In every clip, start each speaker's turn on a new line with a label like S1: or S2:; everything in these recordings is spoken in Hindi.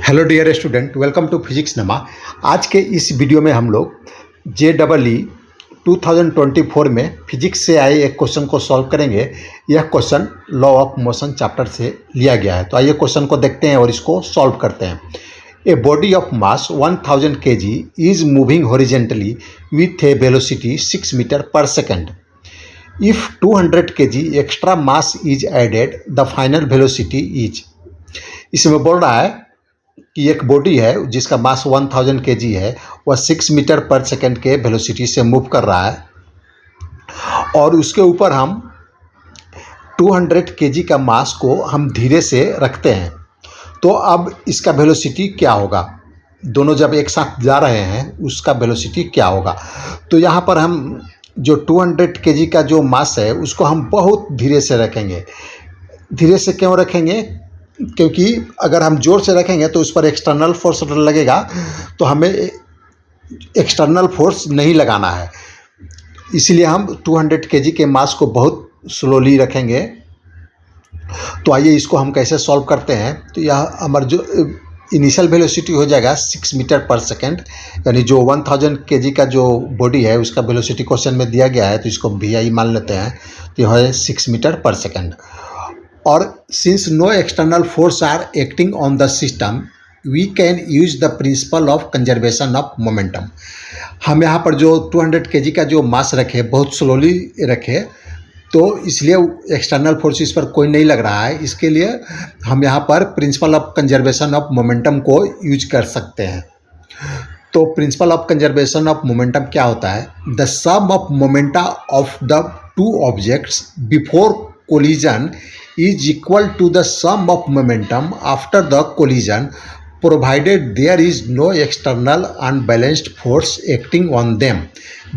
S1: Hello dear student, welcome to physics नमा। आज के इस वीडियो में हम लोग JEE 2024 में फिजिक्स से आए एक क्वेश्चन को सॉल्व करेंगे। यह question law of motion chapter से लिया गया है। तो आइए क्वेश्चन को देखते हैं और इसको सॉल्व करते हैं। A body of mass 1000 kg is moving horizontally with a velocity 6 metre पर second. If 200 kg extra mass is added the final velocity is. इसमें बोल रहा है कि एक बॉडी है जिसका मास 1000 kg है, वह 6 मीटर पर सेकेंड के वेलोसिटी से मूव कर रहा है और उसके ऊपर हम 200 kg का मास को हम धीरे से रखते हैं। तो अब इसका वेलोसिटी क्या होगा, दोनों जब एक साथ जा रहे हैं उसका वेलोसिटी क्या होगा। तो यहाँ पर हम जो 200 kg का जो मास है उसको हम बहुत धीरे से रखेंगे। धीरे से क्यों रखेंगे? क्योंकि अगर हम जोर से रखेंगे तो उस पर एक्सटर्नल फोर्स लगेगा, तो हमें एक्सटर्नल फोर्स नहीं लगाना है। इसलिए हम 200 kg के मास को बहुत स्लोली रखेंगे। तो आइए इसको हम कैसे सॉल्व करते हैं। तो यह हमारा जो इनिशियल वेलोसिटी हो जाएगा 6 मीटर पर सेकेंड, यानी जो 1000 kg का जो बॉडी है उसका वेलोसिटी क्वेश्चन में दिया गया है, तो इसको VI मान लेते हैं। तो यह है 6 मीटर पर सेकेंड। और since no external force are acting on the system we can use the principle of conservation of momentum. हम यहाँ पर जो 200 kg का जो मास रखे, बहुत स्लोली रखे, तो इसलिए एक्सटर्नल फोर्स इस पर कोई नहीं लग रहा है। इसके लिए हम यहाँ पर principle of conservation of momentum को यूज कर सकते हैं। तो principle of conservation of momentum क्या होता है? The sum of momenta of the two objects before collision is equal to the sum of momentum after the collision, provided there is no external unbalanced force acting on them.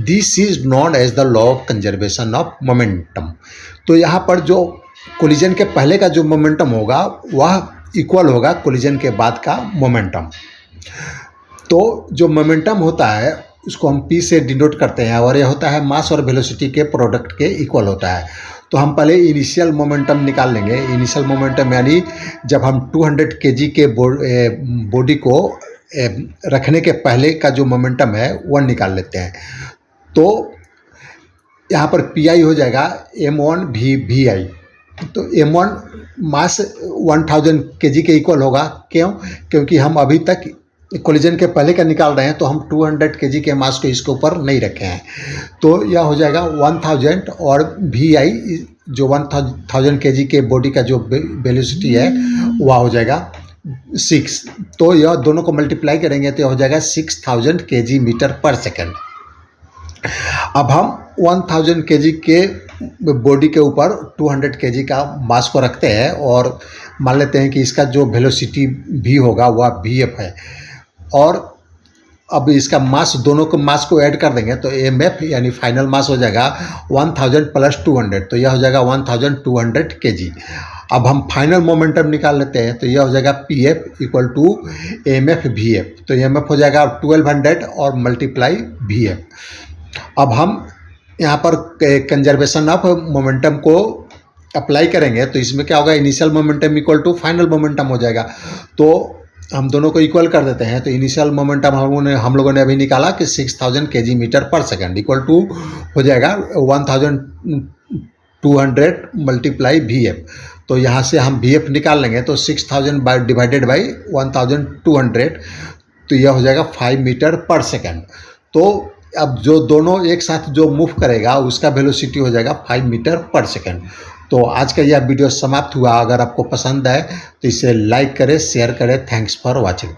S1: This is known as the law of conservation of momentum. तो यहाँ पर जो कोलिजन के पहले का जो मोमेंटम होगा वह इक्वल होगा कोलिजन के बाद का मोमेंटम। तो जो मोमेंटम होता है उसको हम P से डिनोट करते हैं और यह होता है मास और वेलोसिटी के प्रोडक्ट के इक्वल होता है। तो हम पहले इनिशियल मोमेंटम निकाल लेंगे। इनिशियल मोमेंटम यानी जब हम 200 kg के बॉडी को रखने के पहले का जो मोमेंटम है वह निकाल लेते हैं। तो यहाँ पर PI हो जाएगा M1 VI। तो M1 मास 1000 kg के इक्वल होगा। क्यों? क्योंकि हम अभी तक कोलिजन के पहले का निकाल रहे हैं, तो हम 200 kg के मास को इसके ऊपर नहीं रखे हैं। तो यह हो जाएगा 1000 और VI जो 1000 kg के बॉडी का जो वेलोसिटी है वह हो जाएगा 6। तो यह दोनों को मल्टीप्लाई करेंगे तो यह हो जाएगा 6000 kg मीटर पर सेकेंड। अब हम 1000 kg के बॉडी के ऊपर 200 kg का मास को रखते हैं और मान लेते हैं कि इसका जो वेलोसिटी V होगा वह VF है। और अब इसका मास, दोनों को मास को ऐड कर देंगे तो MF यानी फाइनल मास हो जाएगा 1000 + 200, तो यह हो जाएगा 1200 kg। अब हम फाइनल मोमेंटम निकाल लेते हैं, तो यह हो जाएगा PF = MF VF। तो MF हो जाएगा 1200 और मल्टीप्लाई VF। अब हम यहाँ पर कंजर्वेशन ऑफ मोमेंटम को अप्लाई करेंगे, तो इसमें क्या होगा, इनिशियल मोमेंटम = फाइनल मोमेंटम हो जाएगा। तो हम दोनों को इक्वल कर देते हैं। तो इनिशियल मोमेंटम हम लोगों ने अभी निकाला कि 6000 kg मीटर पर सेकेंड इक्वल टू हो जाएगा 1200 मल्टीप्लाई VF। तो यहाँ से हम VF निकाल लेंगे, तो 6000 डिवाइडेड बाई 1200, तो यह हो जाएगा 5 मीटर पर सेकेंड। तो अब जो दोनों एक साथ जो मूव करेगा उसका वेलोसिटी हो जाएगा 5 मीटर पर सेकेंड। तो आज का यह वीडियो समाप्त हुआ। अगर आपको पसंद आए तो इसे लाइक करें, शेयर करें। Thanks for watching.